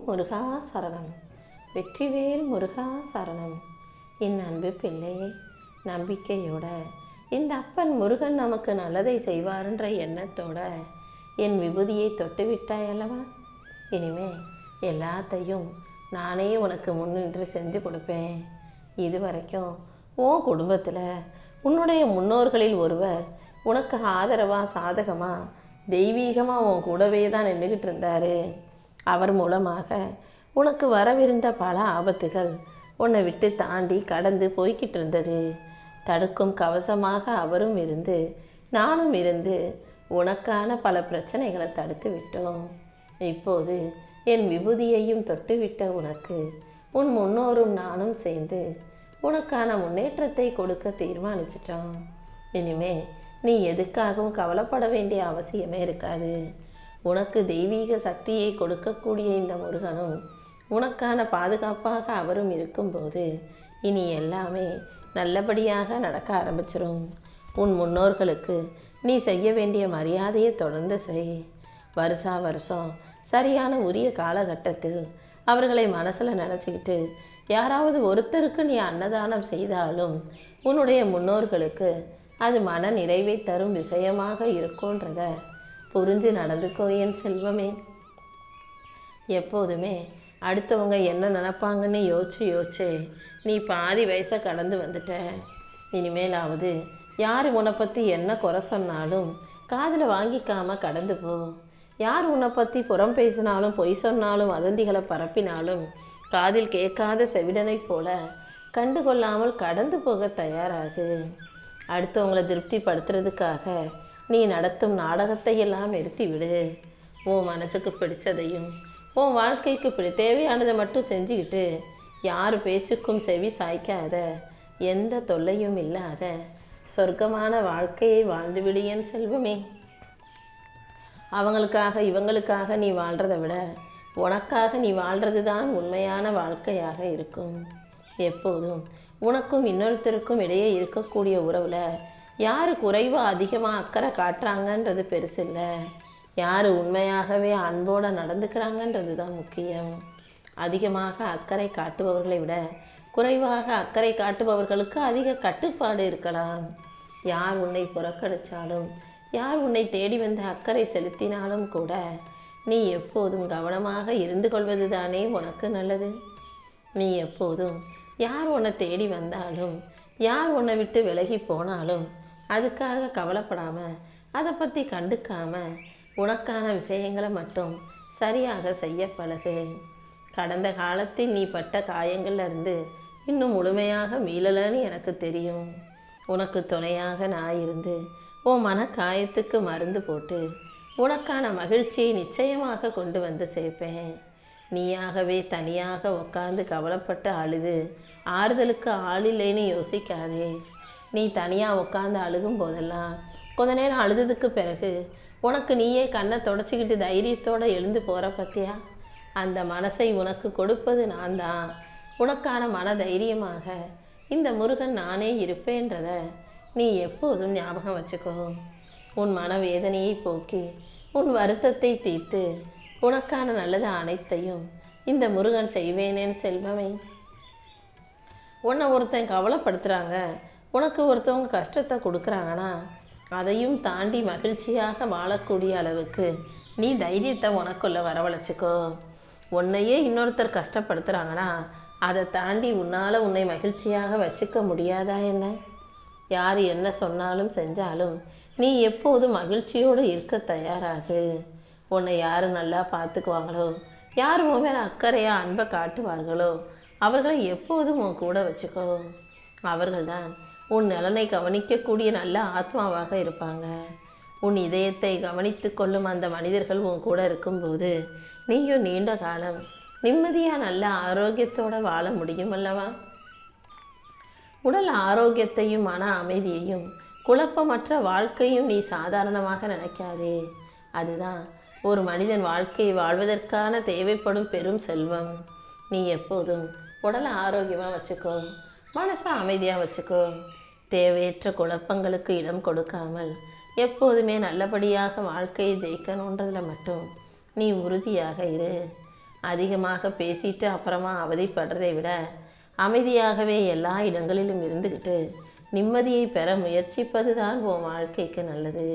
முருகா சரணம். வெற்றிவேல் முருகா சரணம். என் அன்பு பிள்ளையே, நம்பிக்கையோட இந்த அப்பன் முருகன் நமக்கு நல்லதை செய்வார்ன்ற எண்ணத்தோட என் விபூதியை தொட்டு விட்டாய் அல்லவா? இனிமே எல்லாத்தையும் நானே உனக்கு முன்னின்று செஞ்சு கொடுப்பேன். இது வரைக்கும் உன் குடும்பத்தில் உன்னுடைய முன்னோர்களில் ஒருவர் உனக்கு ஆதரவாக சாதகமாக தெய்வீகமாக உன் கூடவே தான் நின்றுக்கிட்டு இருந்தார். அவர் மூலமாக உனக்கு வரவிருந்த பல ஆபத்துகள் உன்னை விட்டு தாண்டி கடந்து போய்கிட்டு இருந்தது. தடுக்கும் கவசமாக அவரும் இருந்து நானும் இருந்து உனக்கான பல பிரச்சனைகளை தடுத்து விட்டோம். இப்போது என் விபூதியையும் தொட்டுவிட்ட உனக்கு உன் முன்னோரும் நானும் சேர்ந்து உனக்கான முன்னேற்றத்தை கொடுக்க தீர்மானிச்சிட்டோம். இனிமே நீ எதுக்காகவும் கவலைப்பட வேண்டிய அவசியமே இருக்காது. உனக்கு தெய்வீக சக்தியை கொடுக்கக்கூடிய இந்த முருகனும் உனக்கான பாதுகாப்பாக அவரும் இருக்கும்போது இனி எல்லாமே நல்லபடியாக நடக்க ஆரம்பிச்சிடும். உன் முன்னோர்களுக்கு நீ செய்ய வேண்டிய மரியாதையை தொடர்ந்து செய். வருஷா வருஷம் சரியான உரிய காலகட்டத்தில் அவர்களை மனசில் நினச்சிக்கிட்டு யாராவது ஒருத்தருக்கு நீ அன்னதானம் செய்தாலும் உன்னுடைய முன்னோர்களுக்கு அது மன நிறைவை தரும் விஷயமாக இருக்கும்ன்றத புரிஞ்சு நடந்துக்கோ என் செல்வமே. எப்போதுமே அடுத்தவங்க என்ன நினைப்பாங்கன்னு யோசிச்சு நீ பாதி வயசை கடந்து வந்துட்ட. இனிமேலாவது யார் உன்னை பற்றி என்ன குறை சொன்னாலும் காதில் வாங்கிக்காம கடந்து போ. யார் உன்னை பற்றி புறம் பேசினாலும் பொய் சொன்னாலும் வதந்திகளை பரப்பினாலும் காதில் கேட்காத செவிடனை போல கண்டுகொள்ளாமல் கடந்து போக தயாராகு. அடுத்தவங்களை திருப்திப்படுத்துறதுக்காக நீ நடத்தும் நாடகத்தை எல்லாம் நிறுத்திவிடு. உன் மனசுக்கு பிடிச்சதையும் உன் வாழ்க்கைக்கு தேவையானதை மட்டும் செஞ்சுக்கிட்டு யார் பேச்சுக்கும் செவி சாய்க்காத, எந்த தொல்லையும் இல்லாத சொர்க்கமான வாழ்க்கையை வாழ்ந்துவிடு என் செல்வமே. அவங்களுக்காக இவங்களுக்காக நீ வாழ்கிறத விட உனக்காக நீ வாழ்கிறது தான் உண்மையான வாழ்க்கையாக இருக்கும். எப்போதும் உனக்கும் இன்னொருத்தருக்கும் இடையே இருக்கக்கூடிய உறவில் யார் குறைவாக அதிகமாக அக்கறை காட்டுறாங்கன்றது பெருசு இல்லை. யார் உண்மையாகவே அன்போடு நடந்துக்கிறாங்கன்றது தான் முக்கியம். அதிகமாக அக்கறை காட்டுபவர்களை விட குறைவாக அக்கறை காட்டுபவர்களுக்கு அதிக கட்டுப்பாடு இருக்கலாம். யார் உன்னை புறக்கணித்தாலும் யார் உன்னை தேடி வந்து அக்கறை செலுத்தினாலும் கூட நீ எப்போதும் கவனமாக இருந்து கொள்வது தானே உனக்கு நல்லது. நீ எப்போதும் யார் உன்னை தேடி வந்தாலும் யார் உன்னை விட்டு விலகி போனாலும் அதுக்காக கவலைப்படாமல் அதை பற்றி கண்டுக்காமல் உனக்கான விஷயங்களை மட்டும் சரியாக செய்ய பழகு. கடந்த காலத்தில் நீ பட்ட காயங்கள்லேருந்து இன்னும் முழுமையாக மீளலன்னு எனக்கு தெரியும். உனக்கு துணையாக நான் இருந்து உன் மன காயத்துக்கு மருந்து போட்டு உனக்கான மகிழ்ச்சியை நிச்சயமாக கொண்டு வந்து சேர்ப்பேன். நீயாகவே தனியாக உட்காந்து கவலைப்பட்டு அழுது ஆறுதலுக்கு ஆள் இல்லைன்னு யோசிக்காதே. நீ தனியாக உட்காந்து அழுகும் போதெல்லாம் கொஞ்ச நேரம் அழுததுக்கு பிறகு உனக்கு நீயே கண்ணை தொடச்சிக்கிட்டு தைரியத்தோடு எழுந்து போகிற பற்றியா? அந்த மனசை உனக்கு கொடுப்பது நான் தான். உனக்கான மன தைரியமாக இந்த முருகன் நானே இருப்பேன்றத நீ எப்போதும் ஞாபகம் வச்சுக்கோ. உன் மனவேதனையை போக்கி உன் வருத்தத்தை தீர்த்து உனக்கான நல்லது அனைத்தையும் இந்த முருகன் செய்வேனேன் செல்வமே. உன்னை ஒருத்தன் கவலைப்படுத்துகிறாங்க, உனக்கு ஒருத்தவங்க கஷ்டத்தை கொடுக்குறாங்கன்னா அதையும் தாண்டி மகிழ்ச்சியாக வாழக்கூடிய அளவுக்கு நீ தைரியத்தை உனக்குள்ளே வரவழைச்சிக்கோ. உன்னையே இன்னொருத்தர் கஷ்டப்படுத்துகிறாங்கன்னா அதை தாண்டி உன்னால் உன்னை மகிழ்ச்சியாக வச்சுக்க முடியாதா என்ன? யார் என்ன சொன்னாலும் செஞ்சாலும் நீ எப்போதும் மகிழ்ச்சியோடு இருக்க தயாராகு. உன்னை யார் நல்லா பார்த்துக்குவாங்களோ, யார் உன் மேலே அக்கறையாக அன்பை காட்டுவார்களோ அவர்களை எப்போதும் உன் கூட வச்சுக்கோ. அவர்கள்தான் உன் நலனை கவனிக்கக்கூடிய நல்ல ஆத்மாவாக இருப்பாங்க. உன் இதயத்தை கவனித்து கொள்ளும் அந்த மனிதர்கள் உன் கூட இருக்கும்போது நீயும் நீண்ட காலம் நிம்மதியாக நல்ல ஆரோக்கியத்தோடு வாழ முடியும் அல்லவா? உடல் ஆரோக்கியத்தையும் மன அமைதியையும் குழப்பமற்ற வாழ்க்கையும் நீ சாதாரணமாக நினைக்காதே. அதுதான் ஒரு மனிதன் வாழ்க்கையை வாழ்வதற்கான தேவைப்படும் பெரும் செல்வம். நீ எப்போதும் உடலை ஆரோக்கியமாக வச்சுக்கோ, மனசை அமைதியாக வச்சுக்கோ. தேவையற்ற குழப்பங்களுக்கு இடம் கொடுக்காமல் எப்போதுமே நல்லபடியாக வாழ்க்கையை ஜெயிக்கணுன்றதில் மட்டும் நீ உறுதியாக இரு. அதிகமாக பேசிட்டு அப்புறமா அவதிப்படுறதை விட அமைதியாகவே எல்லா இடங்களிலும் இருந்துக்கிட்டு நிம்மதியை பெற முயற்சிப்பது தான் உன் வாழ்க்கைக்கு நல்லது.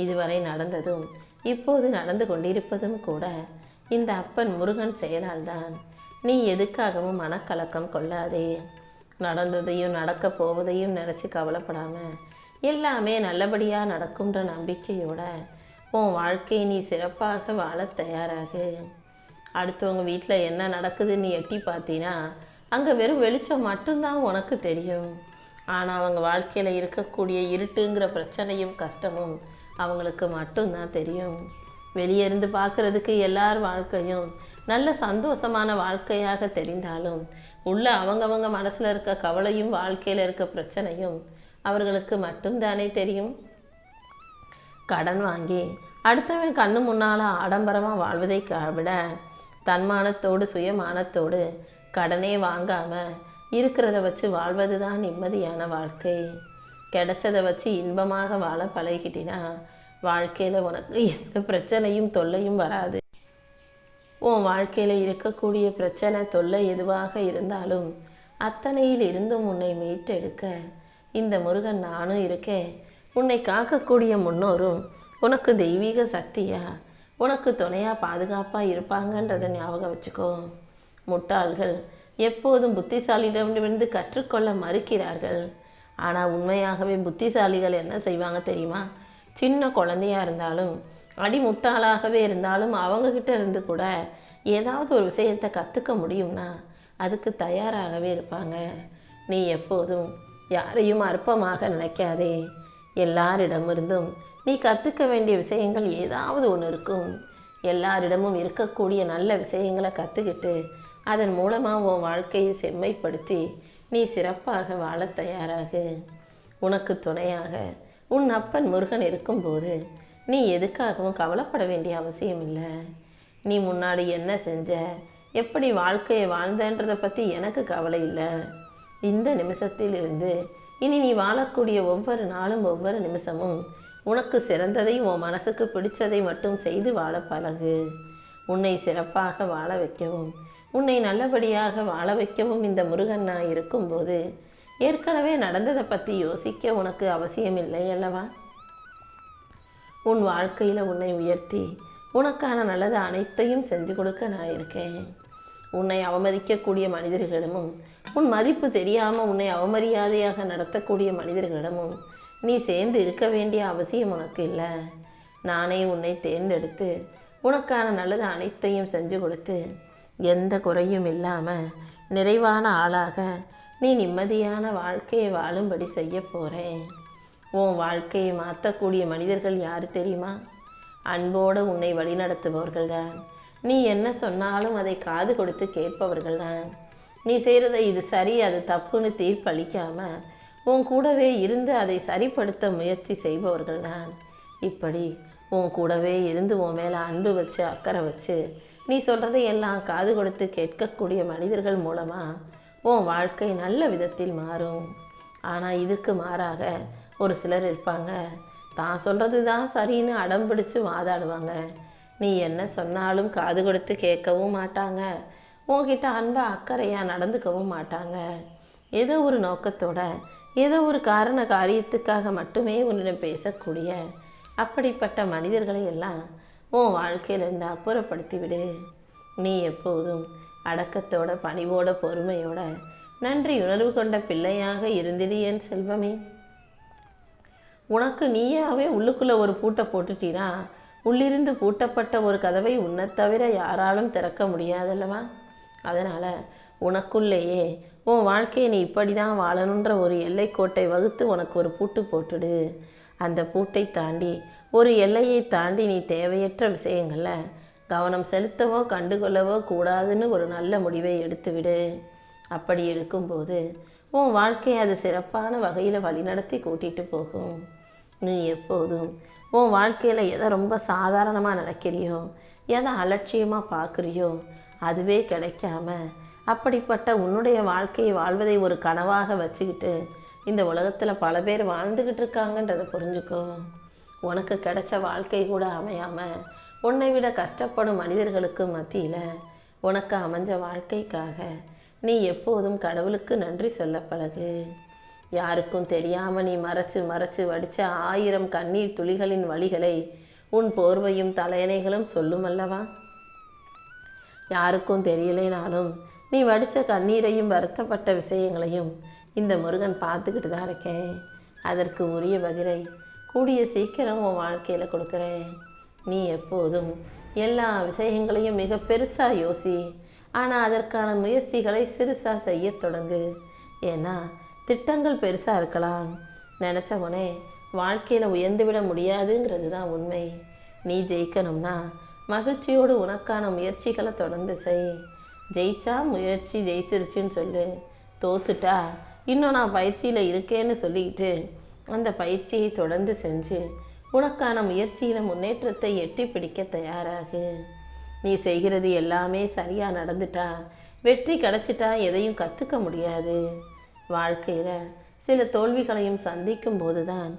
இதுவரை நடந்ததும் இப்போது நடந்து கொண்டிருப்பதும் கூட இந்த அப்பன் முருகன் செயலால் தான். நீ எதுக்காகவும் மனக்கலக்கம் கொள்ளாதே. நடந்ததையும் நடக்க போவதையும் நினச்சி கவலைப்படாம எல்லாமே நல்லபடியாக நடக்கும்ன்ற நம்பிக்கையோட உன் வாழ்க்கையை நீ சிறப்பாக வாழ தயாராகு. அடுத்தவங்க வீட்டில் என்ன நடக்குதுன்னு எட்டி பார்த்தீங்கன்னா அங்கே வெறும் வெளிச்சம் மட்டும்தான் உனக்கு தெரியும். ஆனால் அவங்க வாழ்க்கையில் இருக்கக்கூடிய இருட்டுங்கிற பிரச்சனையும் கஷ்டமும் அவங்களுக்கு மட்டும்தான் தெரியும். வெளியே இருந்து பார்க்குறதுக்கு எல்லார் வாழ்க்கையும் நல்ல சந்தோஷமான வாழ்க்கையாக தெரிந்தாலும் உள்ள அவங்கவங்க மனசில் இருக்க கவலையும் வாழ்க்கையில் இருக்க பிரச்சனையும் அவர்களுக்கு மட்டும்தானே தெரியும். கடன் வாங்கி அடுத்தவன் கண்ணு முன்னால் ஆடம்பரமாக வாழ்வதை விட தன்மானத்தோடு சுயமானத்தோடு கடனே வாங்காமல் இருக்கிறத வச்சு வாழ்வது தான் நிம்மதியான வாழ்க்கை. கிடைச்சதை வச்சு இன்பமாக வாழ பழகிட்டினா வாழ்க்கையில் உனக்கு எந்த பிரச்சனையும் தொல்லையும் வராது. உன் வாழ்க்கையில் இருக்கக்கூடிய பிரச்சனை தொல்லை எதுவாக இருந்தாலும் அத்தனையில் இருந்தும் உன்னை மீட்டெடுக்க இந்த முருகன் நானும் இருக்கேன். உன்னை காக்கக்கூடிய முன்னோரும் உனக்கு தெய்வீக சக்தியா உனக்கு துணையாக பாதுகாப்பாக இருப்பாங்கன்றதை ஞாபகம் வச்சுக்கோ. முட்டாள்கள் எப்போதும் புத்திசாலியிடமிருந்து கற்றுக்கொள்ள மறுக்கிறார்கள். ஆனால் உண்மையாகவே புத்திசாலிகள் என்ன செய்வாங்க தெரியுமா? சின்ன குழந்தையாக இருந்தாலும் அடிமுட்டாளாகவே இருந்தாலும் அவங்கக்கிட்ட இருந்து கூட ஏதாவது ஒரு விஷயத்தை கற்றுக்க முடியும்னா அதுக்கு தயாராகவே இருப்பாங்க. நீ எப்போதும் யாரையும் அற்பமாக நினைக்காதே. எல்லாரிடமிருந்தும் நீ கற்றுக்க வேண்டிய விஷயங்கள் ஏதாவது ஒன்று இருக்கும். எல்லாரிடமும் இருக்கக்கூடிய நல்ல விஷயங்களை கற்றுக்கிட்டு அதன் மூலமாக உன் வாழ்க்கையை செம்மைப்படுத்தி நீ சிறப்பாக வாழ தயாராகு. உனக்கு துணையாக உன் அப்பன் முருகன் இருக்கும்போது நீ எதுக்காகவும் கவலைப்பட வேண்டிய அவசியம் இல்லை. நீ முன்னாடி என்ன செஞ்ச, எப்படி வாழ்க்கையை வாழ்ந்தன்றதை பற்றி எனக்கு கவலை இல்லை. இந்த நிமிஷத்தில் இருந்து இனி நீ வாழக்கூடிய ஒவ்வொரு நாளும் ஒவ்வொரு நிமிஷமும் உனக்கு சிறந்ததை உன் மனசுக்கு பிடிச்சதை மட்டும் செய்து வாழ பழகு. உன்னை சிறப்பாக வாழ வைக்கவும் உன்னை நல்லபடியாக வாழ வைக்கவும் இந்த முருகன் நான் இருக்கும்போது ஏற்கனவே நடந்ததை பற்றி யோசிக்க உனக்கு அவசியமில்லை அல்லவா? உன் வாழ்க்கையில் உன்னை உயர்த்தி உனக்கான நல்லது அனைத்தையும் செஞ்சு கொடுக்க நான் இருக்கேன். உன்னை அவமதிக்கக்கூடிய மனிதர்களிடமும் உன் மதிப்பு தெரியாமல் உன்னை அவமரியாதையாக நடத்தக்கூடிய மனிதர்களிடமும் நீ சேர்ந்து இருக்க வேண்டிய அவசியம் உனக்கு இல்லை. நானே உன்னை தேர்ந்தெடுத்து உனக்கான நல்லது அனைத்தையும் செஞ்சு கொடுத்து எந்த குறையும் இல்லாமல் நிறைவான ஆளாக நீ நிம்மதியான வாழ்க்கையை வாழும்படி செய்ய போகிறேன். உன் வாழ்க்கையை மாற்றக்கூடிய மனிதர்கள் யார் தெரியுமா? அன்போடு உன்னை வழிநடத்துபவர்கள் தான். நீ என்ன சொன்னாலும் அதை காது கொடுத்து கேட்பவர்கள் தான். நீ செய்கிறதை இது சரி அது தப்புன்னு தீர்ப்பளிக்காமல் உன் கூடவே இருந்து அதை சரிப்படுத்த முயற்சி செய்பவர்கள் தான். இப்படி உன் கூடவே இருந்து உன் மேலே அன்பு வச்சு அக்கறை வச்சு நீ சொல்கிறதை எல்லாம் காது கொடுத்து கேட்கக்கூடிய மனிதர்கள் மூலமாக உன் வாழ்க்கை நல்ல விதத்தில் மாறும். ஆனால் இதுக்கு மாறாக ஒரு சிலர் இருப்பாங்க, தான் சொல்கிறது தான் சரின்னு அடம் பிடிச்சு வாதாடுவாங்க. நீ என்ன சொன்னாலும் காது கொடுத்து கேட்கவும் மாட்டாங்க. உன்கிட்ட அன்பா அக்கறையாக நடந்துக்கவும் மாட்டாங்க. ஏதோ ஒரு நோக்கத்தோட ஏதோ ஒரு காரியத்துக்காக மட்டுமே உன்னிடம் பேசக்கூடிய அப்படிப்பட்ட மனிதர்களை எல்லாம் உன் வாழ்க்கையிலேருந்து அப்புறப்படுத்தி விடு. நீ எப்போதும் அடக்கத்தோட பணிவோட பொறுமையோட நன்றி உணர்வு கொண்ட பிள்ளையாக இருந்திடு என் செல்வமே. உனக்கு நீயாவே உள்ளுக்குள்ளே ஒரு பூட்டை போட்டுட்டீனா உள்ளிருந்து பூட்டப்பட்ட ஒரு கதவை உன்னை தவிர யாராலும் திறக்க முடியாதல்லவா? அதனால் உனக்குள்ளேயே உன் வாழ்க்கையை நீ இப்படி தான் வாழணுன்ற ஒரு எல்லைக்கோட்டை வகுத்து உனக்கு ஒரு பூட்டு போட்டுடு. அந்த பூட்டை தாண்டி ஒரு எல்லையை தாண்டி நீ தேவையற்ற விஷயங்களில் கவனம் செலுத்தவோ கண்டுகொள்ளவோ கூடாதுன்னு ஒரு நல்ல முடிவை எடுத்துவிடு. அப்படி எடுக்கும்போது உன் வாழ்க்கையை அது சிறப்பான வகையில் வழிநடத்தி கூட்டிகிட்டு போகும். நீ எப்போதும் உன் வாழ்க்கையில் எதை ரொம்ப சாதாரணமாக நினைக்கிறியோ எதை அலட்சியமாக பார்க்குறியோ அதுவே கிடைக்காம அப்படிப்பட்ட உன்னுடைய வாழ்க்கையை வாழ்வதை ஒரு கனவாக வச்சுக்கிட்டு இந்த உலகத்தில் பல பேர் வாழ்ந்துக்கிட்டு இருக்காங்கன்றதை புரிஞ்சுக்கோ. உனக்கு கிடைச்ச வாழ்க்கை கூட அமையாமல் உன்னை விட கஷ்டப்படும் மனிதர்களுக்கு மத்தியில் உனக்கு அமைஞ்ச வாழ்க்கைக்காக நீ எப்போதும் கடவுளுக்கு நன்றி சொல்ல பழகு. யாருக்கும் தெரியாம நீ மறைச்சு மறைச்சு வடிச்ச 1000 கண்ணீர் துளிகளின் வழிகளை உன் போர்வையும் தலையணைகளும் சொல்லும் அல்லவா? யாருக்கும் தெரியலைனாலும் நீ வடித்த கண்ணீரையும் வருத்தப்பட்ட விஷயங்களையும் இந்த முருகன் பார்த்துக்கிட்டு தான் இருக்கேன். அதற்கு உரிய பதிலை கூடிய சீக்கிரம் உன் வாழ்க்கையில் கொடுக்குறேன். நீ எப்போதும் எல்லா விஷயங்களையும் மிக பெருசாக யோசி, ஆனால் அதற்கான முயற்சிகளை சிறுசாக செய்ய தொடங்கு. ஏன்னா திட்டங்கள் பெருசாக இருக்கலாம், நினச்சவனே வாழ்க்கையில் உயர்ந்துவிட முடியாதுங்கிறது தான் உண்மை. நீ ஜெயிக்கணும்னா மகிழ்ச்சியோடு உனக்கான முயற்சிகளை தொடர்ந்து செய். ஜெயிச்சா முயற்சி ஜெயிச்சிருச்சுன்னு சொல்லு, தோத்துட்டா இன்னும் நான் பயிற்சியில் இருக்கேன்னு சொல்லிக்கிட்டு அந்த பயிற்சியை தொடர்ந்து செஞ்சு உனக்கான முயற்சியில் முன்னேற்றத்தை எட்டி பிடிக்க தயாராகு. நீ செய்கிறது எல்லாமே சரியாக நடந்துட்டா, வெற்றி கிடைச்சிட்டா எதையும் கற்றுக்க முடியாது. வாழ்க்கையில் சில தோல்விகளையும் சந்திக்கும் போது தான்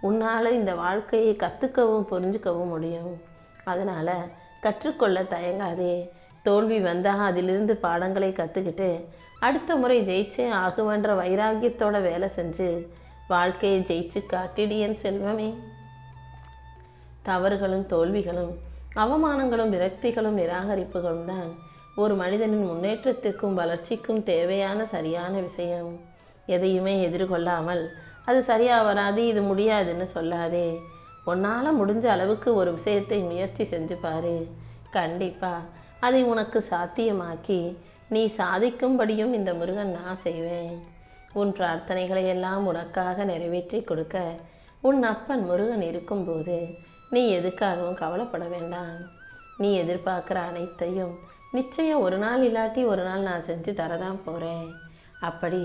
உன்னால் இந்த வாழ்க்கையை கற்றுக்கவும் புரிஞ்சுக்கவும் முடியும். அதனால் கற்றுக்கொள்ள தயங்காதே. தோல்வி வந்தால் அதிலிருந்து பாடங்களை கற்றுக்கிட்டு அடுத்த முறை ஜெயிச்சே ஆகுவன்ற வைராக்கியத்தோட வேலை செஞ்சு வாழ்க்கையை ஜெயிச்சு காட்டிடியன் செல்வமே. தவறுகளும் தோல்விகளும் அவமானங்களும் விரக்திகளும் நிராகரிப்புகளும் தான் ஒரு மனிதனின் முன்னேற்றத்திற்கும் வளர்ச்சிக்கும் தேவையான சரியான விஷயம். எதையுமே எதிர்கொள்ளாமல் அது சரியாக வராது, இது முடியாதுன்னு சொல்லாதே. உன்னால் முடிஞ்ச அளவுக்கு ஒரு விஷயத்தை முயற்சி செஞ்சு பாரு. கண்டிப்பாக அதை உனக்கு சாத்தியமாக்கி நீ சாதிக்கும்படியும் இந்த முருகன் நான் செய்வேன். உன் பிரார்த்தனைகளை எல்லாம் உனக்காக நிறைவேற்றி கொடுக்க உன் அப்பன் முருகன் இருக்கும்போது நீ எதுக்காகவும் கவலைப்பட வேண்டாம். நீ எதிர்பார்க்குற அனைத்தையும் நிச்சயம் ஒரு நாள் இல்லாட்டி ஒரு நாள் நான் செஞ்சு தரதான் போகிறேன். அப்படி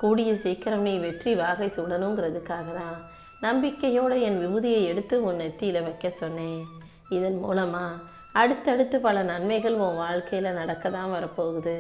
கூடிய சீக்கிரம் நீ வெற்றி வாகை சுடணுங்கிறதுக்காக தான் நம்பிக்கையோடு என் விபூதியை எடுத்து உன் நெத்தியில் வைக்க சொன்னேன். இதன் மூலமாக அடுத்தடுத்து பல நன்மைகள் உன் வாழ்க்கையில் நடக்க தான் வரப்போகுது.